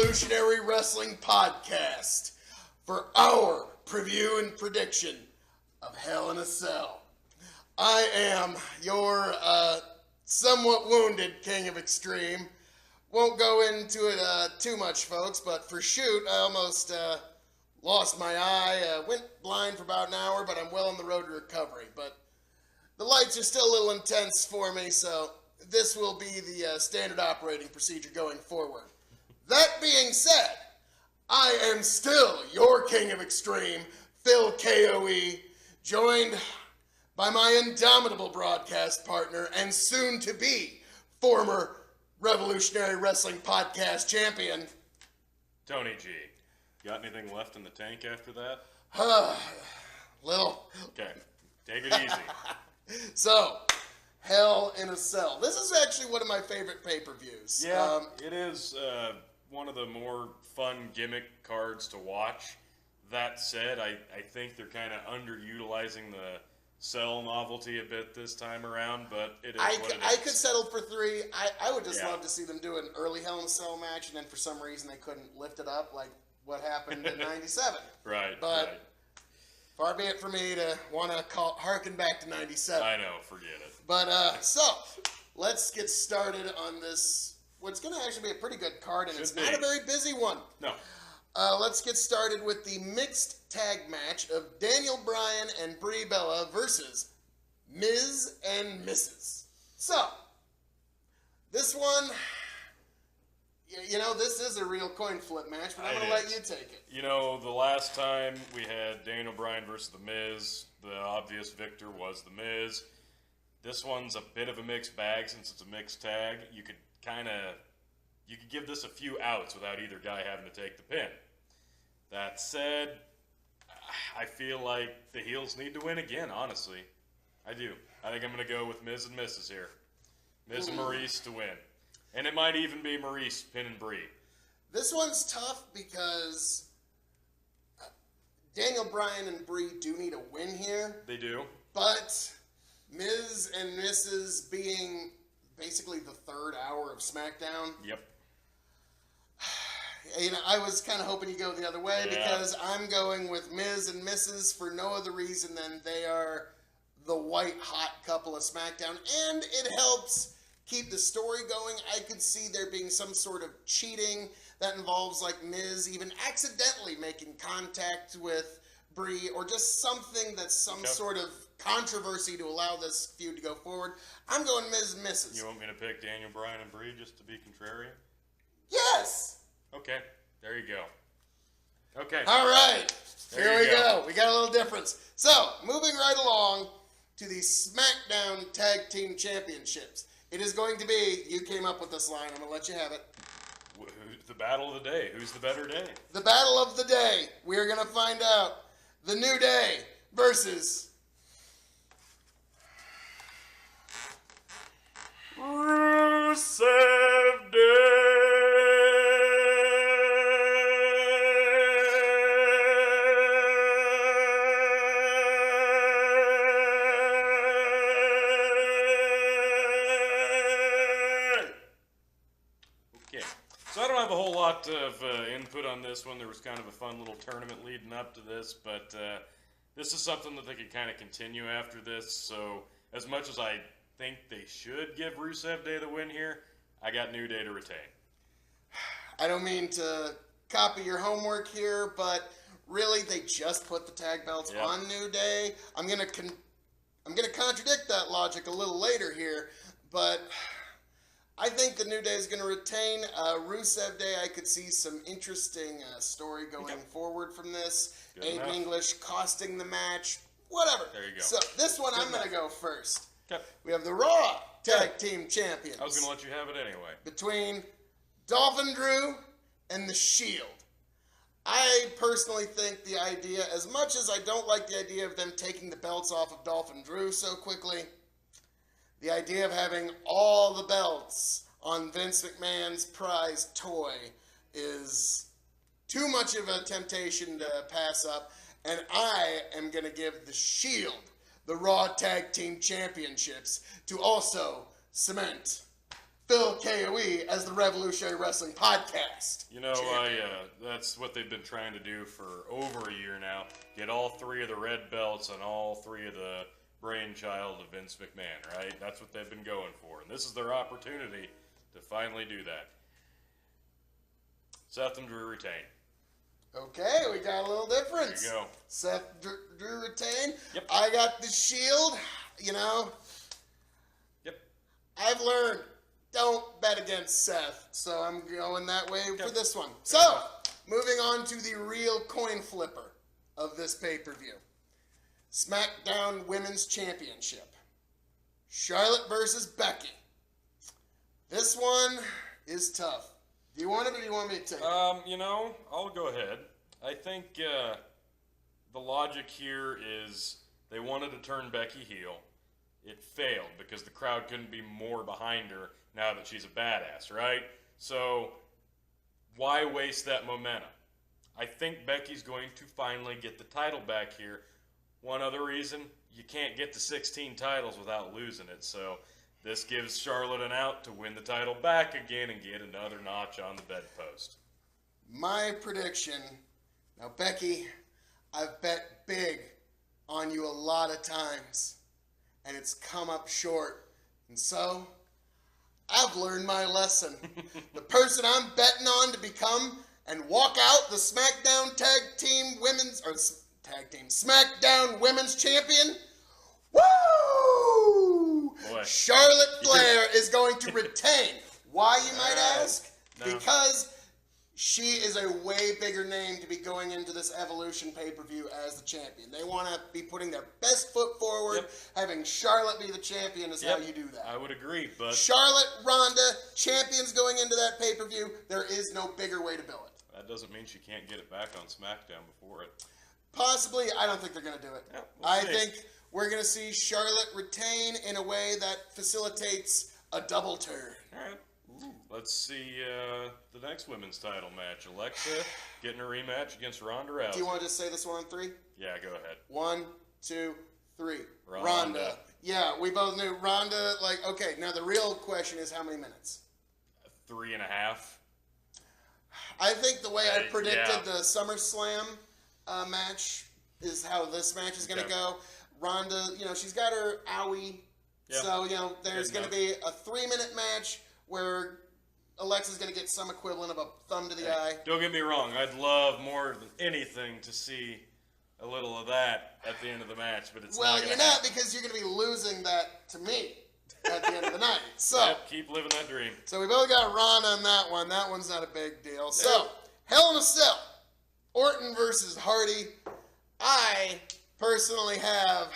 Revolutionary Wrestling Podcast for our preview and prediction of Hell in a Cell. I am your somewhat wounded King of Extreme. Won't go into it too much, folks, but for shoot, I almost lost my eye. Went blind for about an hour, but I'm well on the road to recovery. But the lights are still a little intense for me, so this will be the standard operating procedure going forward. That being said, I am still your King of Extreme, Phil KOE, joined by my indomitable broadcast partner and soon-to-be former Revolutionary Wrestling Podcast champion, Tony G. Got anything left in the tank after that? Little. Okay, take it easy. So, Hell in a Cell. This is actually one of my favorite pay-per-views. Yeah, it is one of the more fun gimmick cards to watch. That said, I think they're kind of underutilizing the Cell novelty a bit this time around, but it is what it is. I could settle for 3. I would just love to see them do an early Hell in a Cell match, and then for some reason they couldn't lift it up like what happened in 97. Right, but right. Far be it for me to want to harken back to 97. I know, forget it. But, so, let's get started on this, what's going to actually be a pretty good card, and it's not a very busy one. No. Let's get started with the mixed tag match of Daniel Bryan and Brie Bella versus Miz and Mrs. So, this one, you know, this is a real coin flip match, but I'm going to let you take it. You know, the last time we had Daniel Bryan versus The Miz, the obvious victor was The Miz. This one's a bit of a mixed bag since it's a mixed tag. You could give this a few outs without either guy having to take the pin. That said, I feel like the heels need to win again, honestly. I do. I think I'm going to go with Miz and Mrs. here. Miz and Maryse to win. And it might even be Maryse pinning Brie. This one's tough because Daniel Bryan and Brie do need a win here. They do. But Miz and Mrs. being basically the third hour of Smackdown. Yep. You know, I was kind of hoping you go the other way because I'm going with Miz and Mrs. for no other reason than they are the white-hot couple of Smackdown. And it helps keep the story going. I could see there being some sort of cheating that involves like Miz even accidentally making contact with Brie or just something that's some sort of controversy to allow this feud to go forward. I'm going Miz and Mrs. You want me to pick Daniel Bryan and Brie just to be contrarian? Yes! Okay, there you go. Okay. All right, here we go. We got a little difference. So, moving right along to the Smackdown Tag Team Championships. It is going to be, you came up with this line, I'm going to let you have it. The battle of the day. Who's the better day? The battle of the day. We're going to find out. The New Day versus Rusev Day. Of input on this one. There was kind of a fun little tournament leading up to this, but this is something that they could kind of continue after this. So as much as I think they should give Rusev Day the win here, I got New Day to retain. I don't mean to copy your homework here, but really they just put the tag belts on New Day. I'm gonna contradict that logic a little later here, but I think the New Day is going to retain. Rusev Day, I could see some interesting story going forward from this. Abe English costing the match, whatever. There you go. So this one, I'm going to go first. Okay. We have the Raw Tag Team Champions. I was going to let you have it anyway. Between Dolphin Drew and The Shield. I personally think the idea, as much as I don't like the idea of them taking the belts off of Dolphin Drew so quickly, the idea of having all the belts on Vince McMahon's prize toy is too much of a temptation to pass up. And I am going to give The Shield the Raw Tag Team Championships to also cement Phil KOE as the Revolutionary Wrestling Podcast. You know, that's what they've been trying to do for over a year now. Get all 3 of the red belts and all 3 of the brainchild of Vince McMahon, right? That's what they've been going for. And this is their opportunity to finally do that. Seth and Drew retain. Okay, we got a little difference. There you go. Seth Drew retain. Yep. I got the Shield. You know, Yep. I've learned, don't bet against Seth. So I'm going that way for this one. So, moving on to the real coin flipper of this pay-per-view. Smackdown Women's Championship. Charlotte versus Becky. This one is tough. Do you want it or do you want me to take it? You know, I'll go ahead. I think the logic here is they wanted to turn Becky heel. It failed because the crowd couldn't be more behind her now that she's a badass, right? So why waste that momentum? I think Becky's going to finally get the title back here. One other reason, you can't get to 16 titles without losing it, so this gives Charlotte an out to win the title back again and get another notch on the bedpost. My prediction, now Becky, I've bet big on you a lot of times, and it's come up short. And so, I've learned my lesson. The person I'm betting on to become and walk out the Smackdown Smackdown Women's Champion, woo! Boy. Charlotte Flair is going to retain. Why, you might ask? No. Because she is a way bigger name to be going into this Evolution pay-per-view as the champion. They want to be putting their best foot forward. Yep. Having Charlotte be the champion is how you do that. I would agree, but Charlotte, Ronda, champions going into that pay-per-view. There is no bigger way to bill it. that doesn't mean she can't get it back on SmackDown before it. Possibly. I don't think they're going to do it. Yeah, we'll I see. think we're going to see Charlotte retain in a way that facilitates a double turn. All right. Let's see the next women's title match. Alexa getting a rematch against Ronda Rousey. Do you want to just say this one on 3? Yeah, go ahead. 1, 2, 3. Ronda. Yeah, we both knew Ronda. Like, okay, now the real question is how many minutes? 3.5. I think the way I predicted yeah. the SummerSlam match is how this match is going to Okay. go. Ronda, she's got her owie. Yeah. So, there's Good going to be a 3-minute match where Alexa's going to get some equivalent of a thumb to the eye. Don't get me wrong. I'd love more than anything to see a little of that at the end of the match, but it's Well, not going you're to not happen. because you're going to be losing that to me at the end of the night. So, Yep, keep living that dream. so we both got Ronda on that one. That one's not a big deal. So, Hell in a Cell. Orton versus Hardy. I personally have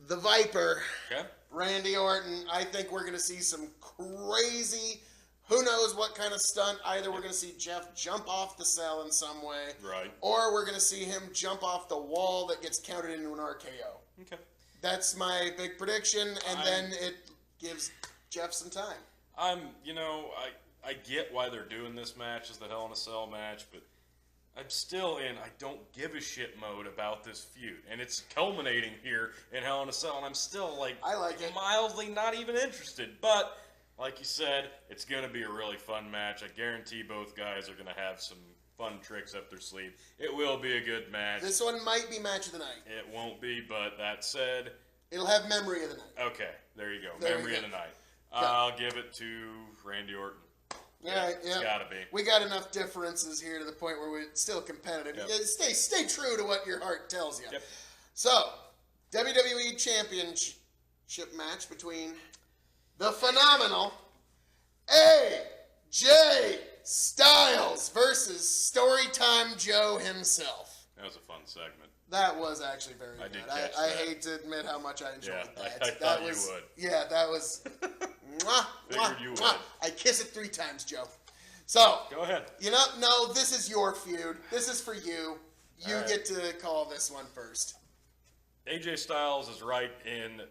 the Viper, Okay? Randy Orton. I think we're going to see some crazy, who knows what kind of stunt. Either we're going to see Jeff jump off the cell in some way, Right. or we're going to see him jump off the wall that gets counted into an RKO. Okay. That's my big prediction, and then it gives Jeff some time. I get why they're doing this match as the Hell in a Cell match, but I'm still in I don't give a shit mode about this feud. And it's culminating here in Hell in a Cell, and I'm still I like it. mildly not even interested. But, like you said, it's going to be a really fun match. I guarantee both guys are going to have some fun tricks up their sleeve. It will be a good match. This one might be match of the night. It won't be, but that said, It'll have memory of the night. okay, there you go. There Memory you of go. the night. Yeah. I'll give it to Randy Orton. Yeah, It's gotta be. We got enough differences here to the point where we're still competitive. Yep. Yeah, stay true to what your heart tells you. Yep. So, WWE Championship match between the phenomenal AJ Styles versus Storytime Joe himself. That was a fun segment. That was actually very good. did catch I that. hate to admit how much I enjoyed Yeah, that. I thought you would. Yeah, that was. Mwah, Figured mwah, you mwah. would. I kiss it 3 times, Joe. So, Go ahead. no, this is your feud. This is for you. You All right. get to call this one first. AJ Styles is right in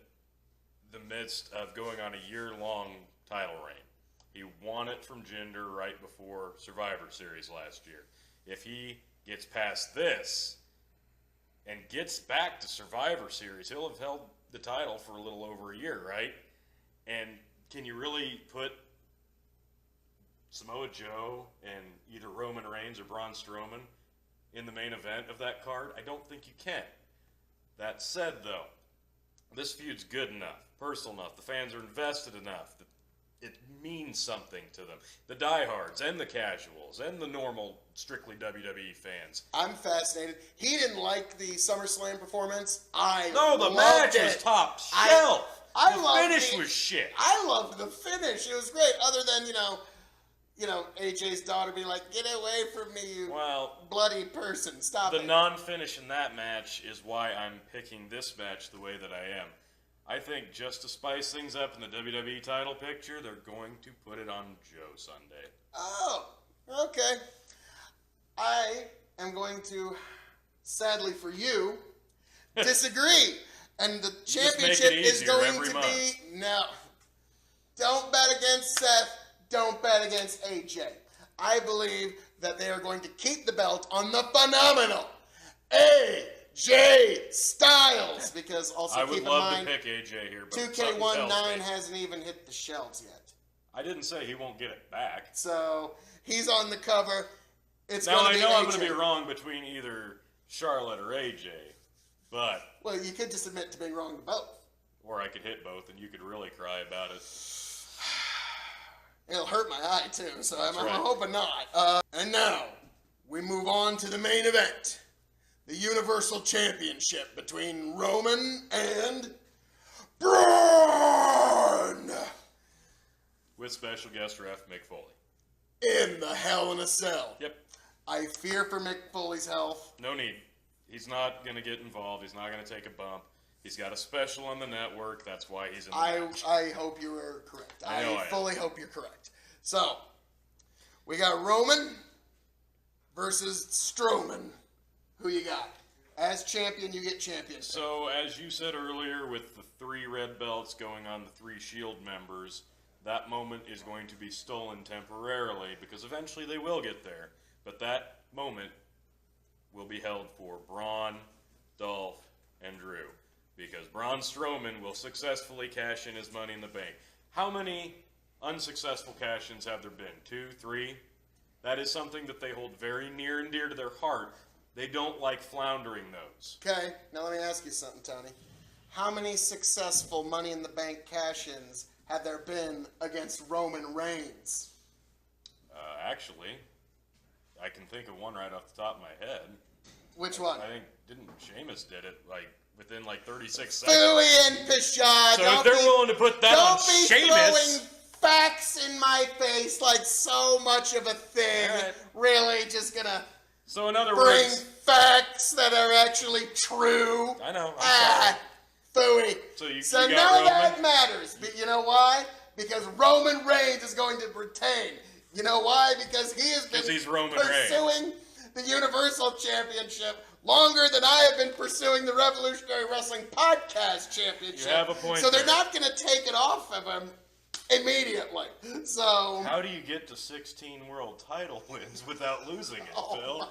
the midst of going on a year-long title reign. He won it from Jinder right before Survivor Series last year. If he gets past this and gets back to Survivor Series, he'll have held the title for a little over a year, right? And can you really put Samoa Joe and either Roman Reigns or Braun Strowman in the main event of that card? I don't think you can. That said, though, this feud's good enough, personal enough, the fans are invested enough that it means something to them. The diehards and the casuals and the normal, strictly WWE fans. I'm fascinated. He didn't like the SummerSlam performance. The match was top shelf. The finish was shit. I loved the finish. It was great. Other than, AJ's daughter being like, "Get away from me, you bloody person. Stop it." The non-finish in that match is why I'm picking this match the way that I am. I think just to spice things up in the WWE title picture, they're going to put it on Joe Sunday. Oh, okay. I am going to, sadly for you, disagree. And the championship is going to be, no. Don't bet against Seth. Don't bet against AJ. I believe that they are going to keep the belt on the phenomenal AJ Styles, because also keep in mind, I would love to pick AJ here, but 2K19 hasn't even hit the shelves yet. I didn't say he won't get it back. So he's on the cover. Now I know I'm going to be wrong between either Charlotte or AJ, but you could just admit to being wrong to both, or I could hit both, and you could really cry about it. It'll hurt my eye too, so I'm hoping not. And now we move on to the main event. The Universal Championship between Roman and Braun. With special guest ref Mick Foley. In the Hell in a Cell. Yep. I fear for Mick Foley's health. No need. He's not going to get involved. He's not going to take a bump. He's got a special on the network. That's why he's in the match. I hope you are correct. I fully hope you're correct. So, we got Roman versus Strowman. Who you got? As champion, you get champion. So, as you said earlier, with the 3 red belts going on the 3 Shield members, that moment is going to be stolen temporarily, because eventually they will get there. But that moment will be held for Braun, Dolph, and Drew. Because Braun Strowman will successfully cash in his Money in the Bank. How many unsuccessful cash-ins have there been? 2, 3? That is something that they hold very near and dear to their heart. They don't like floundering those. Okay, now let me ask you something, Tony. How many successful Money in the Bank cash-ins have there been against Roman Reigns? Actually, I can think of one right off the top of my head. Which one? I think, didn't Sheamus did it, within 36 seconds? Phooey and Pashad. So if they're willing to put that on Sheamus... Don't be throwing facts in my face like so much of a thing. Right. Really just gonna in other bring words, facts that are actually true. I know. Phooey. So none of that matters. But you know why? Because Roman Reigns is going to retain. You know why? Because he has been pursuing the Universal Championship longer than I have been pursuing the Revolutionary Wrestling Podcast Championship. You have a point. So they're not going to take it off of him immediately. So how do you get to 16 world title wins without losing it, Phil?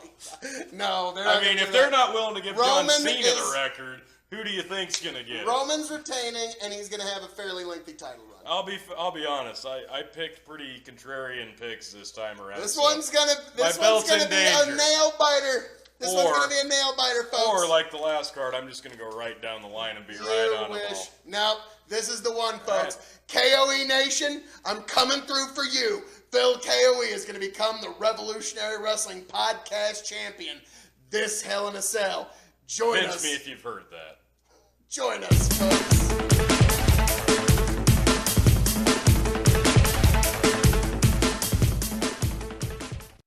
No, if they're not willing to give John Cena the record, who do you think's going to get it? Roman's retaining, and he's going to have a fairly lengthy title run. I'll be honest. I picked pretty contrarian picks this time around. This one's gonna be a nail biter. This one's gonna be a nail biter, folks. Or like the last card, I'm just gonna go right down the line and be right on the ball. No, this is the one, folks. Right. KOE Nation, I'm coming through for you. Phil KOE is gonna become the Revolutionary Wrestling Podcast Champion this Hell in a Cell. Join us. Pinch me if you've heard that. Join us, folks.